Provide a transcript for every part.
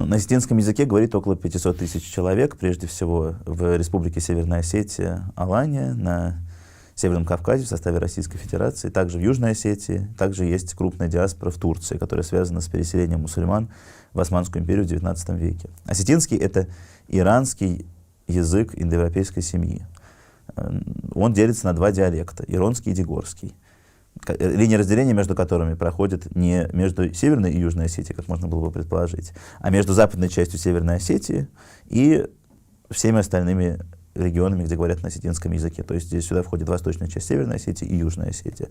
На осетинском языке говорит около 500 тысяч человек, прежде всего в Республике Северная Осетия, Алания, на Северном Кавказе в составе Российской Федерации, также в Южной Осетии, также есть крупная диаспора в Турции, которая связана с переселением мусульман в Османскую империю в XIX веке. Осетинский — это иранский язык индоевропейской семьи. Он делится на два диалекта — иронский и дигорский. Линия разделения между которыми проходит не между Северной и Южной Осетией, как можно было бы предположить, а между западной частью Северной Осетии и всеми остальными регионами, где говорят на осетинском языке. То есть здесь сюда входит восточная часть Северной Осетии и Южная Осетия.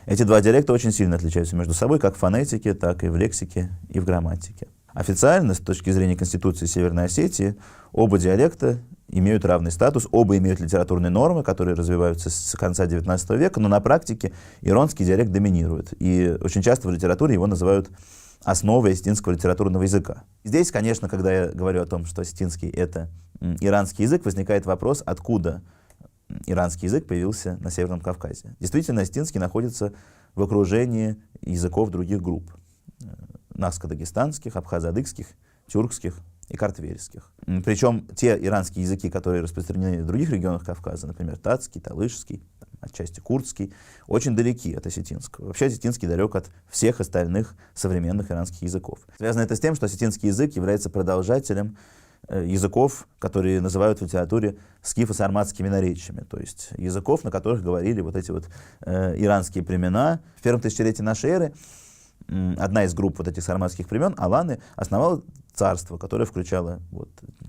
Эти два диалекта очень сильно отличаются между собой, как в фонетике, так и в лексике и в грамматике. Официально, с точки зрения Конституции Северной Осетии, оба диалекта имеют равный статус, оба имеют литературные нормы, которые развиваются с конца XIX века, но на практике иронский диалект доминирует. И очень часто в литературе его называют основой осетинского литературного языка. Здесь, конечно, когда я говорю о том, что осетинский — это иранский язык, возникает вопрос, откуда иранский язык появился на Северном Кавказе. Действительно, осетинский находится в окружении языков других групп — нахско-дагестанских, абхазо-адыгских, тюркских и картверских. Причем те иранские языки, которые распространены в других регионах Кавказа, например, татский, талышский, отчасти курдский, очень далеки от осетинского. Вообще осетинский далек от всех остальных современных иранских языков. Связано это с тем, что осетинский язык является продолжателем языков, которые называют в литературе скифо-сарматскими наречиями, то есть языков, на которых говорили вот эти вот иранские племена. В первом тысячелетии нашей эры одна из групп вот этих сарматских племен, аланы, основала царство, которое включало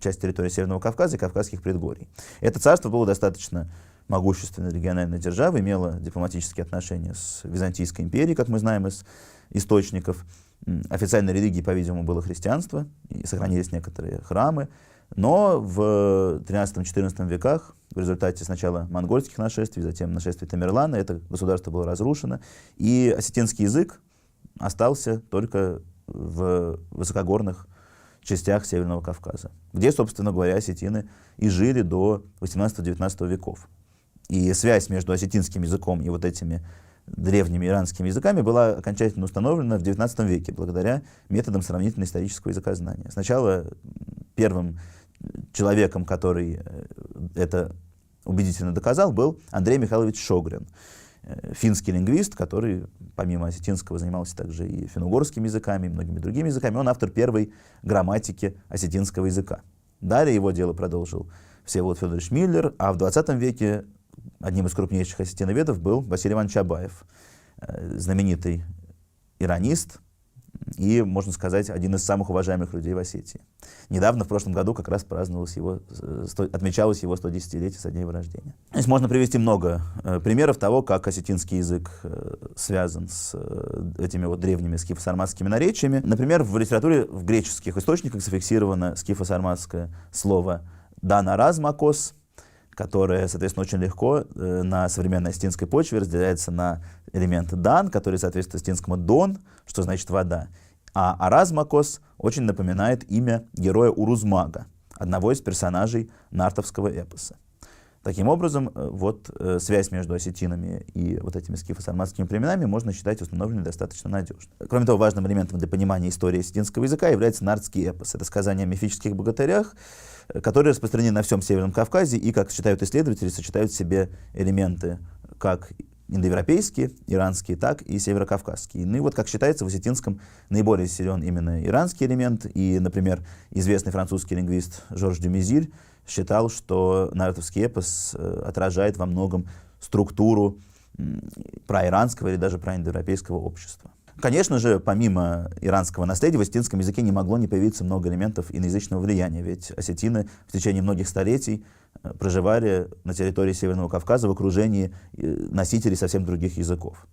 часть территории Северного Кавказа и Кавказских предгорий. Это царство было достаточно могущественной региональной державой, имело дипломатические отношения с Византийской империей, как мы знаем из источников. Официальной религией, по-видимому, было христианство, и сохранились некоторые храмы, но в XIII-XIV веках в результате сначала монгольских нашествий, затем нашествий Тамерлана это государство было разрушено, и осетинский язык остался только в высокогорных частях Северного Кавказа, где, собственно говоря, осетины и жили до XVIII-XIX веков. И связь между осетинским языком и вот этими древними иранскими языками была окончательно установлена в XIX веке благодаря методам сравнительно-исторического языкознания. Сначала первым человеком, который это убедительно доказал, был Андрей Михайлович Шогрин, финский лингвист, который помимо осетинского занимался также и финно-угорскими языками, и многими другими языками. Он автор первой грамматики осетинского языка. Далее его дело продолжил Всеволод Федорович Миллер, а в XX веке одним из крупнейших осетиноведов был Василий Иванович Абаев, знаменитый иронист и, можно сказать, один из самых уважаемых людей в Осетии. Недавно, в прошлом году, как раз отмечалось его 110-летие со дня его рождения. Здесь можно привести много примеров того, как осетинский язык связан с этими вот древними скифо-сарматскими наречиями. Например, в литературе, в греческих источниках зафиксировано скифо-сарматское слово «данаразмакос», которое, соответственно, очень легко на современной осетинской почве разделяется на элемент «дан», который соответствует осетинскому «дон», что значит «вода». А «аразмакос» очень напоминает имя героя Урузмага, одного из персонажей нартовского эпоса. Таким образом, связь между осетинами и вот этими скифо-сарматскими племенами можно считать установленной достаточно надежно. Кроме того, важным элементом для понимания истории осетинского языка является нартский эпос. Это сказание о мифических богатырях, которые распространены на всем Северном Кавказе и, как считают исследователи, сочетают в себе элементы как индоевропейские, иранские, так и северокавказские. Ну и как считается, в осетинском наиболее силен именно иранский элемент. И, например, известный французский лингвист Жорж Дюмезиль считал, что нартовский эпос отражает во многом структуру проиранского или даже проиндоевропейского общества. Конечно же, помимо иранского наследия, в осетинском языке не могло не появиться много элементов иноязычного влияния, ведь осетины в течение многих столетий проживали на территории Северного Кавказа в окружении носителей совсем других языков.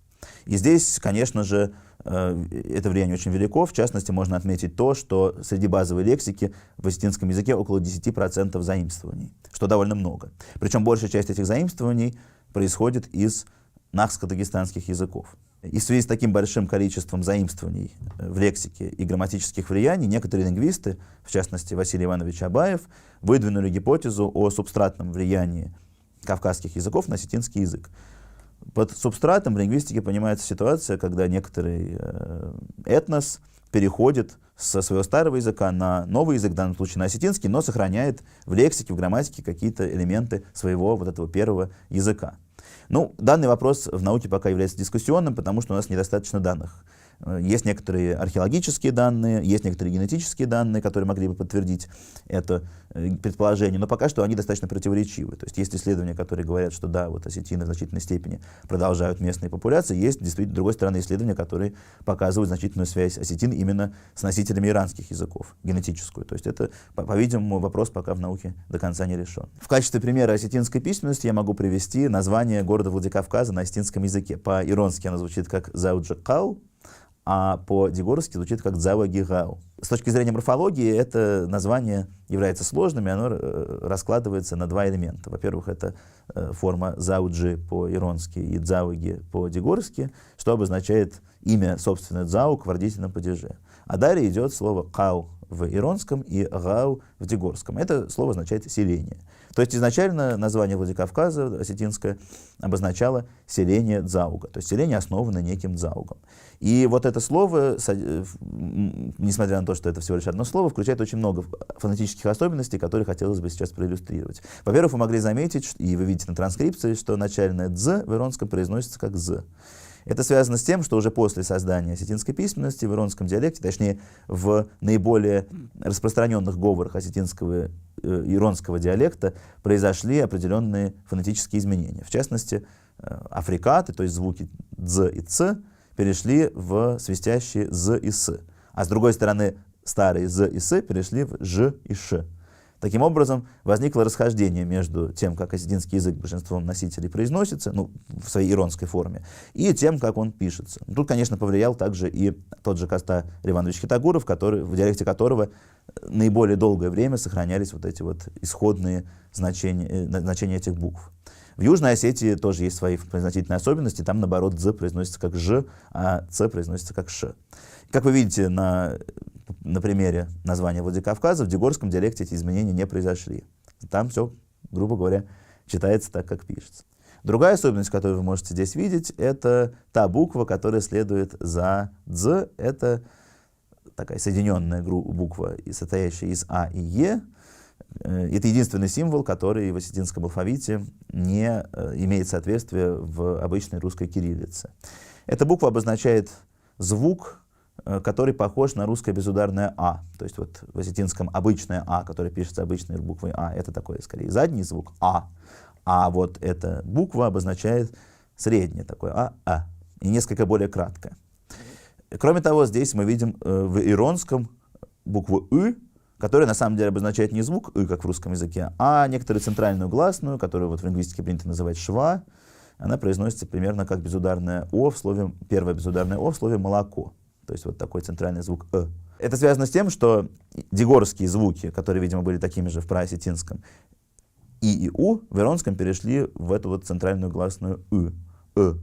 И здесь, конечно же, это влияние очень велико. В частности, можно отметить то, что среди базовой лексики в осетинском языке около 10% заимствований, что довольно много. Причем большая часть этих заимствований происходит из нахско-дагестанских языков. И в связи с таким большим количеством заимствований в лексике и грамматических влияний некоторые лингвисты, в частности Василий Иванович Абаев, выдвинули гипотезу о субстратном влиянии кавказских языков на осетинский язык. Под субстратом в лингвистике понимается ситуация, когда некоторый этнос переходит со своего старого языка на новый язык, в данном случае на осетинский, но сохраняет в лексике, в грамматике какие-то элементы своего вот этого первого языка. Ну, данный вопрос в науке пока является дискуссионным, потому что у нас недостаточно данных. Есть некоторые археологические данные, есть некоторые генетические данные, которые могли бы подтвердить это предположение, но пока что они достаточно противоречивы. То есть есть исследования, которые говорят, что да, вот осетины в значительной степени продолжают местные популяции, есть действительно, с другой стороны, исследования, которые показывают значительную связь осетин именно с носителями иранских языков, генетическую. То есть это, по-видимому, вопрос пока в науке до конца не решен. В качестве примера осетинской письменности я могу привести название города Владикавказа на осетинском языке. По-иронски оно звучит как Зауджакау, а по-дегорски звучит как Дзауагигау. С точки зрения морфологии это название является сложным, и оно раскладывается на два элемента. Во-первых, это форма Зауджи по-иронски и Дзауги по-дегорски, что обозначает имя собственное Дзауг в родительном падеже. А далее идет слово Кау в иронском и Гау в дегорском. Это слово означает селение. То есть изначально название Владикавказа осетинское обозначало селение Дзауга, то есть селение, основанное неким Дзаугом. И вот это слово, несмотря на то, что это всего лишь одно слово, включает очень много фонетических особенностей, которые хотелось бы сейчас проиллюстрировать. Во-первых, вы могли заметить, и вы видите на транскрипции, что начальное «дз» в иронском произносится как «з». Это связано с тем, что уже после создания осетинской письменности в иронском диалекте, точнее в наиболее распространенных говорах осетинского иронского диалекта, произошли определенные фонетические изменения. В частности, африкаты, то есть звуки «дз» и «ц», перешли в свистящие «з» и «с». А с другой стороны, старые «з» и «с» перешли в «ж» и «ш». Таким образом, возникло расхождение между тем, как осетинский язык большинством носителей произносится, ну, в своей иронской форме, и тем, как он пишется. Тут, конечно, повлиял также и тот же Коста Риванович Хитагуров, в диалекте которого наиболее долгое время сохранялись вот эти вот исходные значения этих букв. В Южной Осетии тоже есть свои произносительные особенности, там, наоборот, «дз» произносится как «ж», а «ц» произносится как «ш». Как вы видите на примере названия Владикавказа, в дегорском диалекте эти изменения не произошли. Там все, грубо говоря, читается так, как пишется. Другая особенность, которую вы можете здесь видеть, это та буква, которая следует за «дз». Это такая соединенная буква, состоящая из «а» и «е». Это единственный символ, который в осетинском алфавите не имеет соответствия в обычной русской кириллице. Эта буква обозначает звук, который похож на русское безударное «а». То есть вот в осетинском обычное «а», которое пишется обычной буквой «а», это такой, скорее, задний звук «а». А вот эта буква обозначает среднее такое «а», и несколько более краткое. Кроме того, здесь мы видим в иронском букву «ы», которая на самом деле обозначает не звук «ы», как в русском языке, а некоторую центральную гласную, которую вот в лингвистике принято называть «шва». Она произносится примерно как безударное «о» в слове, первое безударное «о» в слове «молоко». То есть вот такой центральный звук «э». Это связано с тем, что дегорские звуки, которые, видимо, были такими же в праосетинском, и «у» в иронском перешли в эту вот центральную гласную «ы», «э».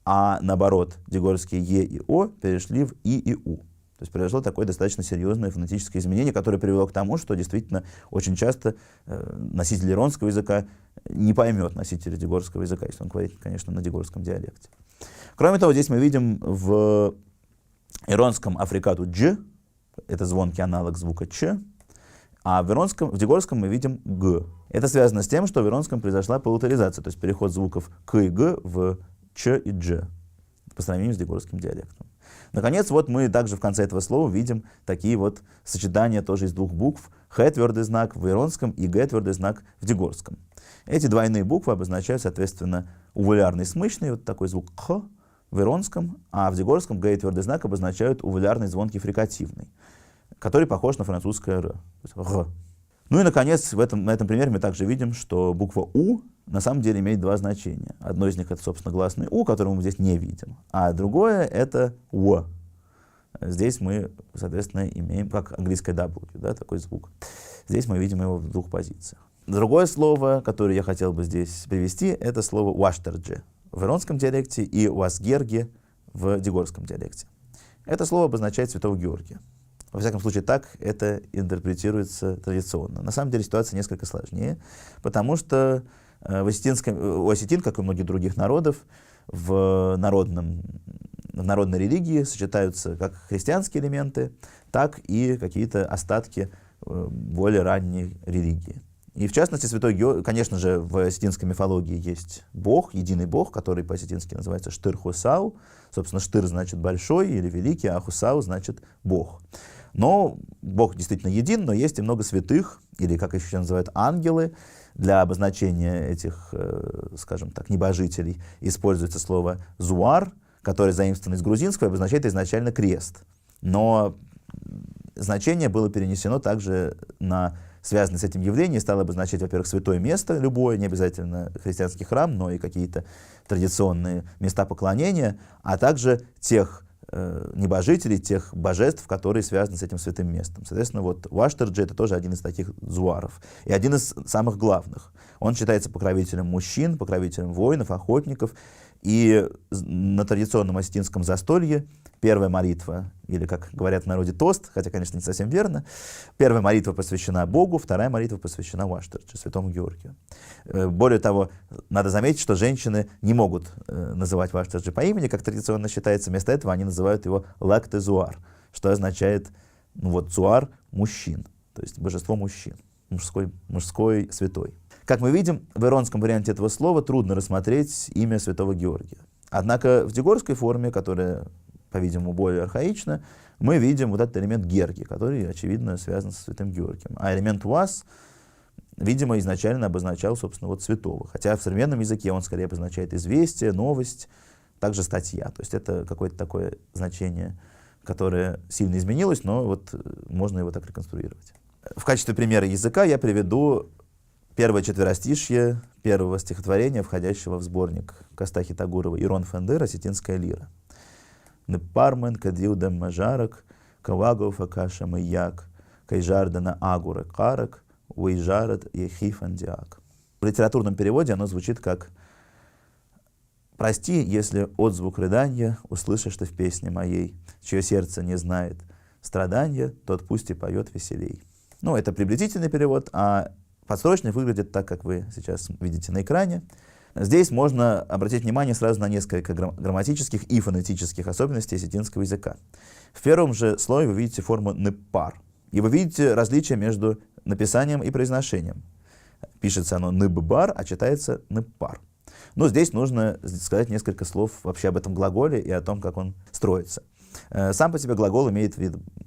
А наоборот, дегорские «е» и «о» перешли в и «у». То есть произошло такое достаточно серьезное фонетическое изменение, которое привело к тому, что действительно очень часто носитель иронского языка не поймет носителя дегорского языка, если он говорит, конечно, на дегорском диалекте. Кроме того, здесь мы видим в иронском африкату «дж», это звонкий аналог звука «ч», а в дегорском мы видим «г». Это связано с тем, что в иронском произошла палатализация, то есть переход звуков «к» и «г» в «ч» и «дж» по сравнению с дегорским диалектом. Наконец, вот мы также в конце этого слова видим такие вот сочетания тоже из двух букв «х» твердый знак в иронском и «г» твердый знак в дегорском. Эти двойные буквы обозначают, соответственно, увулярный смычный, вот такой звук «х» в иронском, а в дегорском «г» и твердый знак обозначают увулярный звонкий фрикативный, который похож на французское «р», то есть «р». Ну и, наконец, на этом примере мы также видим, что буква «у» на самом деле имеет два значения. Одно из них — это, собственно, гласный «у», которого мы здесь не видим, а другое — это «у». Здесь мы, соответственно, имеем, как английское W, да, такой звук. Здесь мы видим его в двух позициях. Другое слово, которое я хотел бы здесь привести, это слово «уаштерджи» в иронском диалекте и «уасгерги» в дегорском диалекте. Это слово обозначает святого Георгия. Во всяком случае, так это интерпретируется традиционно. На самом деле ситуация несколько сложнее, потому что у осетин, как и у многих других народов, в народной религии сочетаются как христианские элементы, так и какие-то остатки более ранней религии. И в частности, святой Георгий, конечно же, в осетинской мифологии есть бог, единый бог, который по-осетински называется Штыр-Хусау. Собственно, Штыр значит большой или великий, а Хусау значит бог. Но бог действительно един, но есть и много святых, или, как еще называют, ангелы. Для обозначения этих, скажем так, небожителей используется слово «зуар», которое заимствовано из грузинского и обозначает изначально крест. Но значение было перенесено также на связанное с этим явление, стало обозначать, во-первых, святое место, любое, не обязательно христианский храм, но и какие-то традиционные места поклонения, а также тех небожителей, тех божеств, которые связаны с этим святым местом. Соответственно, вот Уаштырджи — это тоже один из таких зуаров. И один из самых главных. Он считается покровителем мужчин, покровителем воинов, охотников. И на традиционном осетинском застолье первая молитва, или, как говорят в народе, тост, хотя, конечно, не совсем верно, первая молитва посвящена Богу, вторая молитва посвящена Уаштырджи, святому Георгию. Более того, надо заметить, что женщины не могут называть Уаштырджи по имени, как традиционно считается. Вместо этого они называют его Лакте-Зуар, что означает, Зуар — мужчин, то есть божество мужчин, мужской святой. Как мы видим, в иронском варианте этого слова трудно рассмотреть имя святого Георгия. Однако в дегорской форме, которая, по-видимому, более архаична, мы видим вот этот элемент Герги, который, очевидно, связан со святым Георгием. А элемент «вас», видимо, изначально обозначал, собственно, святого. Хотя в современном языке он скорее обозначает известие, новость, также статья. То есть это какое-то такое значение, которое сильно изменилось, но можно его так реконструировать. В качестве примера языка я приведу первое четверостишье первого стихотворения, входящего в сборник Костахи Тагурова «Ирон Фендер. Осетинская лира». «Непармен кадиудем мажарак, кавагов акаша маяк, кайжардана агура карак, уйжарат ехифандиак». В литературном переводе оно звучит как «Прости, если отзвук рыдания услышишь ты в песне моей, чье сердце не знает страдания, тот пусть и поет веселей». Это приблизительный перевод, а подстрочный выглядит так, как вы сейчас видите на экране. Здесь можно обратить внимание сразу на несколько грамматических и фонетических особенностей осетинского языка. В первом же слое вы видите форму «непар», и вы видите различие между написанием и произношением. Пишется оно «ныббар», а читается «непар». Но здесь нужно сказать несколько слов вообще об этом глаголе и о том, как он строится. Сам по себе глагол имеет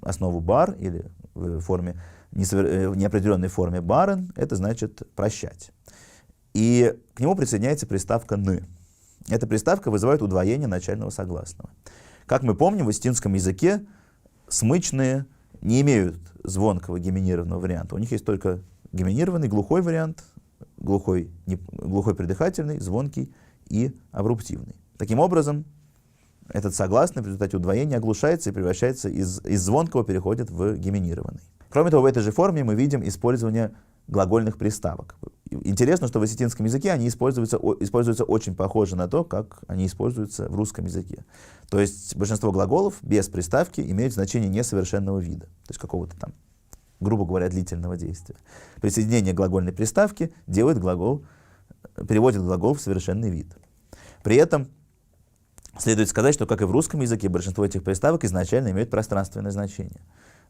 основу «бар» или в форме в неопределенной форме «барен», это значит «прощать». И к нему присоединяется приставка «ны». Эта приставка вызывает удвоение начального согласного. Как мы помним, в осетинском языке смычные не имеют звонкого геминированного варианта. У них есть только геминированный глухой вариант, глухой придыхательный, звонкий и абруптивный. Таким образом, этот согласный в результате удвоения оглушается и превращается из звонкого переходит в геминированный. Кроме того, в этой же форме мы видим использование глагольных приставок. Интересно, что в осетинском языке они используются очень похоже на то, как они используются в русском языке. То есть большинство глаголов без приставки имеют значение несовершенного вида, то есть какого-то там, грубо говоря, длительного действия. Присоединение глагольной приставки переводит глагол в совершенный вид. При этом следует сказать, что, как и в русском языке, большинство этих приставок изначально имеют пространственное значение.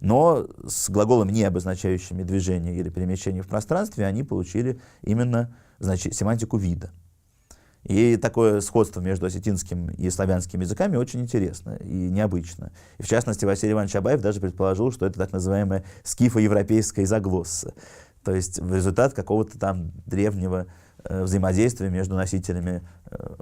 Но с глаголами, не обозначающими движение или перемещение в пространстве, они получили именно семантику вида. И такое сходство между осетинским и славянским языками очень интересно и необычно. И в частности, Василий Иванович Абаев даже предположил, что это так называемая скифо-европейская изоглосса, то есть в результат какого-то там древнего взаимодействия между носителями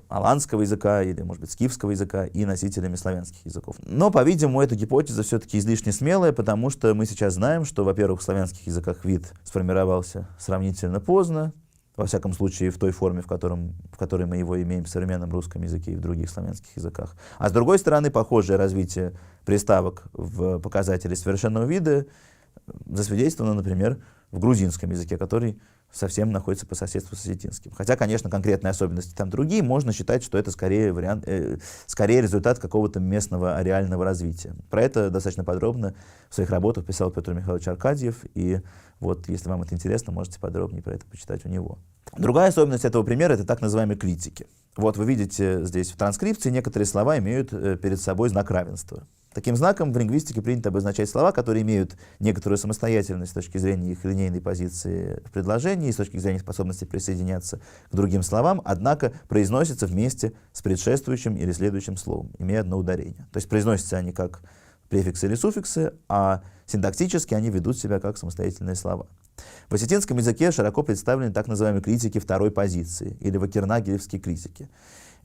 аланского языка или, может быть, скифского языка и носителями славянских языков. Но, по-видимому, эта гипотеза все-таки излишне смелая, потому что мы сейчас знаем, что, во-первых, в славянских языках вид сформировался сравнительно поздно, во всяком случае, в той форме, в которой мы его имеем в современном русском языке и в других славянских языках. А с другой стороны, похожее развитие приставок в показателе совершенного вида засвидетельствовано, например, в грузинском языке, который совсем находится по соседству с осетинским. Хотя, конечно, конкретные особенности там другие, можно считать, что это скорее, скорее результат какого-то местного ареального развития. Про это достаточно подробно в своих работах писал Петр Михайлович Аркадьев, и вот, если вам это интересно, можете подробнее про это почитать у него. Другая особенность этого примера — это так называемые клитики. Вот вы видите здесь в транскрипции некоторые слова имеют перед собой знак равенства. Таким знаком в лингвистике принято обозначать слова, которые имеют некоторую самостоятельность с точки зрения их линейной позиции в предложении, с точки зрения способности присоединяться к другим словам, однако произносятся вместе с предшествующим или следующим словом, имея одно ударение. То есть произносятся они как префиксы или суффиксы, а синтаксически они ведут себя как самостоятельные слова. В осетинском языке широко представлены так называемые клитики второй позиции, или вакернагелевские клитики.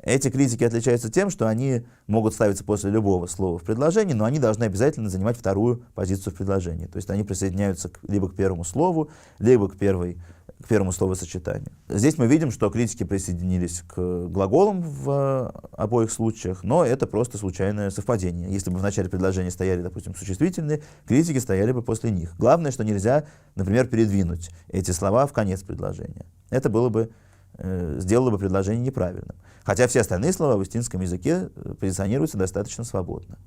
Эти клитики отличаются тем, что они могут ставиться после любого слова в предложении, но они должны обязательно занимать вторую позицию в предложении. То есть они присоединяются либо к первому слову, либо к первому словосочетанию. Здесь мы видим, что клитики присоединились к глаголам в обоих случаях, но это просто случайное совпадение. Если бы в начале предложения стояли, допустим, существительные, клитики стояли бы после них. Главное, что нельзя, например, передвинуть эти слова в конец предложения. Это сделало бы предложение неправильным. Хотя все остальные слова в осетинском языке позиционируются достаточно свободно.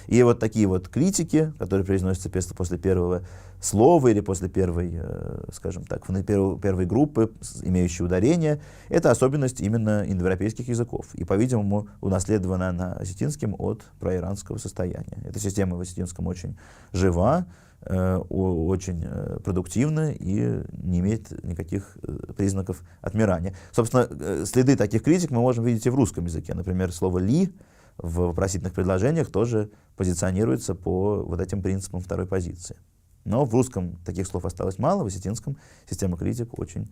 И вот такие вот клитики, которые произносятся после первого слова или после первой, скажем так, первой группы, имеющей ударение, это особенность именно индоевропейских языков. И, по-видимому, унаследована она осетинским от проиранского состояния. Эта система в осетинском очень жива, очень продуктивна и не имеет никаких признаков отмирания. Собственно, следы таких критик мы можем видеть и в русском языке. Например, слово «ли» в вопросительных предложениях тоже позиционируется по вот этим принципам второй позиции. Но в русском таких слов осталось мало, в осетинском система критик очень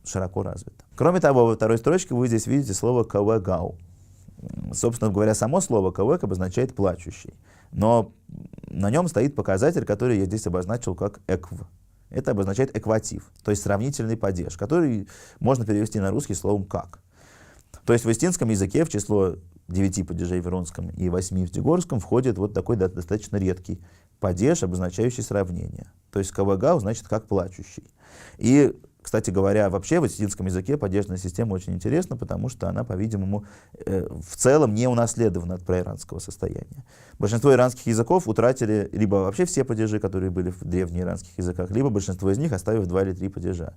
широко развита. Кроме того, во второй строчке вы здесь видите слово «кавэгау». Собственно говоря, само слово «кавэг» обозначает «плачущий». Но на нем стоит показатель, который я здесь обозначил как «экв». Это обозначает экватив, то есть сравнительный падеж, который можно перевести на русский словом «как». То есть в осетинском языке в число 9 падежей в иронском и 8 в дегорском входит вот такой достаточно редкий падеж, обозначающий сравнение. То есть «кавэгау» значит «как плачущий». И, кстати говоря, вообще в осетинском языке падежная система очень интересна, потому что она, по-видимому, в целом не унаследована от проиранского состояния. Большинство иранских языков утратили либо вообще все падежи, которые были в древнеиранских языках, либо большинство из них оставив 2 или 3 падежа.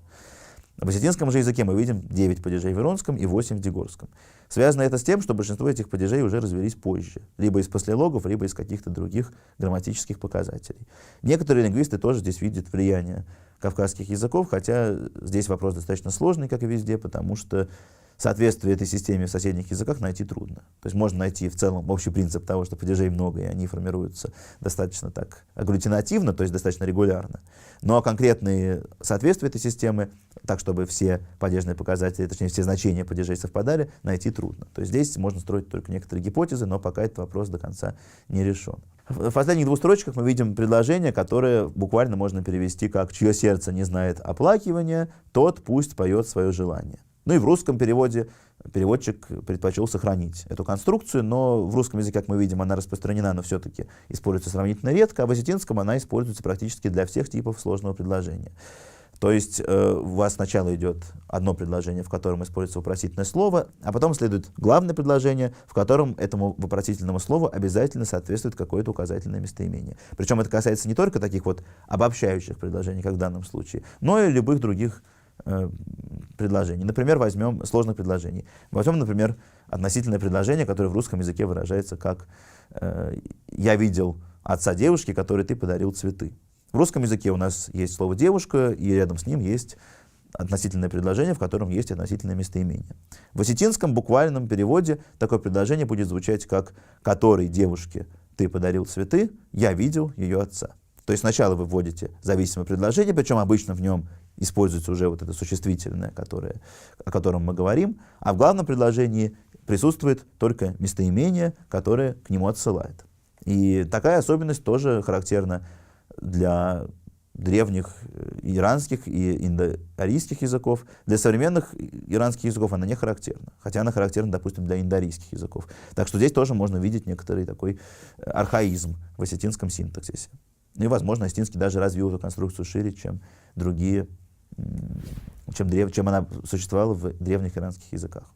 В осетинском же языке мы видим 9 падежей в иронском и 8 в дегорском. Связано это с тем, что большинство этих падежей уже развелись позже, либо из послелогов, либо из каких-то других грамматических показателей. Некоторые лингвисты тоже здесь видят влияние кавказских языков, хотя здесь вопрос достаточно сложный, как и везде, потому что соответствие этой системе в соседних языках найти трудно. То есть можно найти в целом общий принцип того, что падежей много, и они формируются достаточно так агглютинативно, то есть достаточно регулярно. Но конкретные соответствия этой системы, так чтобы все падежные показатели, точнее все значения падежей совпадали, найти трудно. То есть здесь можно строить только некоторые гипотезы, но пока этот вопрос до конца не решен. В последних 2 строчках мы видим предложение, которое буквально можно перевести как «чье сердце не знает оплакивания, тот пусть поет свое желание». Ну и в русском переводе переводчик предпочел сохранить эту конструкцию, но в русском языке, как мы видим, она распространена, но все-таки используется сравнительно редко, а в осетинском она используется практически для всех типов сложного предложения. То есть у вас сначала идет одно предложение, в котором используется вопросительное слово, а потом следует главное предложение, в котором этому вопросительному слову обязательно соответствует какое-то указательное местоимение. Причем это касается не только таких вот обобщающих предложений, как в данном случае, но и любых других предложений. Например, возьмем сложных предложений. Возьмем, например, относительное предложение, которое в русском языке выражается как «я видел отца девушки, которой ты подарил цветы». В русском языке у нас есть слово «девушка», и рядом с ним есть относительное предложение, в котором есть относительное местоимение. В осетинском буквальном переводе такое предложение будет звучать как «которой девушке ты подарил цветы, я видел ее отца». То есть сначала вы вводите зависимое предложение, причем обычно в нем используется уже вот это существительное, о котором мы говорим, а в главном предложении присутствует только местоимение, которое к нему отсылает. И такая особенность тоже характерна для древних иранских и индоарийских языков. Для современных иранских языков она не характерна, хотя она характерна, допустим, для индоарийских языков. Так что здесь тоже можно видеть некоторый такой архаизм в осетинском синтаксисе. И, возможно, осетинский даже развил эту конструкцию шире, чем другие, чем она существовала в древних иранских языках.